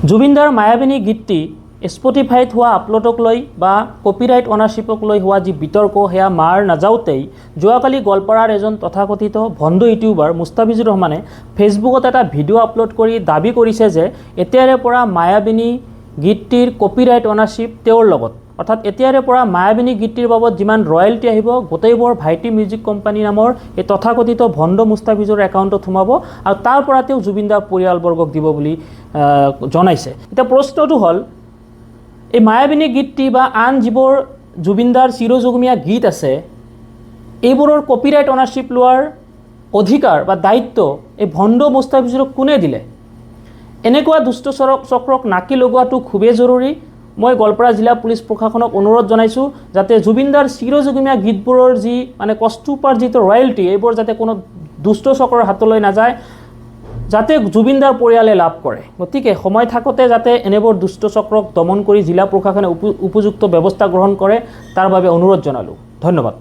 জুবিনদাৰ মায়াবিনী গীতটি স্পটিফাইত হোৱা আপলোডক লৈ বা কপিৰাইট অনাৰশ্বিপক লৈ হোৱা যি বিতৰ্ক সেয়া মাৰ নাযাওঁতেই যোৱাকালি গোৱালপাৰাৰ এজন তথাকথিত ভণ্ড ইউটিউবাৰ মুস্তাফিজুৰ ৰহমানে ফেচবুকত এটা ভিডিঅ' আপলোড কৰি দাবী কৰিছে যে এতিয়াৰে পৰা মায়াবিনী গীতটিৰ কপিৰাইট অনাৰশ্বিপ তেওঁৰ লগত, অৰ্থাৎ এতিয়াৰে পৰা মায়াবিনী গীতটিৰ বাবদ যিমান ৰয়েলটি আহিব গোটেইবোৰ ভাইটি মিউজিক কোম্পানী নামৰ এই তথাকথিত ভণ্ড মুস্তাফিজুৰ একাউণ্টত সোমাব আৰু তাৰ পৰা তেওঁ জুবিনদাৰ পৰিয়ালবৰ্গক দিব বুলি জনাইছে। এতিয়া প্ৰশ্নটো হ'ল, এই মায়াবিনী গীতটি বা আন যিবোৰ জুবিনদাৰ চিৰযুগমীয়া গীত আছে এইবোৰৰ কপিৰাইট অনাৰশ্বিপ লোৱাৰ অধিকাৰ বা দায়িত্ব এই ভণ্ড মুস্তাফিজুৰক কোনে দিলে? এনেকুৱা দুষ্ট চক্ৰক নাকি লগোৱাটো খুবেই জৰুৰী। মই গোৱালপাৰা জিলা পুলিচ প্ৰশাসনক অনুৰোধ জনাইছোঁ যাতে জুবিনদাৰ চিৰযুগমীয়া গীতবোৰৰ যি মানে কষ্টোপাৰ্জিত ৰয়েলটি এইবোৰ যাতে কোনো দুষ্ট চক্ৰৰ হাতলৈ নাযায়, যাতে জুবিনদাৰ পৰিয়ালে লাভ কৰে। গতিকে সময় থাকোঁতে যাতে এনেবোৰ দুষ্ট চক্ৰক দমন কৰি জিলা প্ৰশাসনে উপযুক্ত ব্যৱস্থা গ্ৰহণ কৰে তাৰ বাবে অনুৰোধ জনালোঁ। ধন্যবাদ।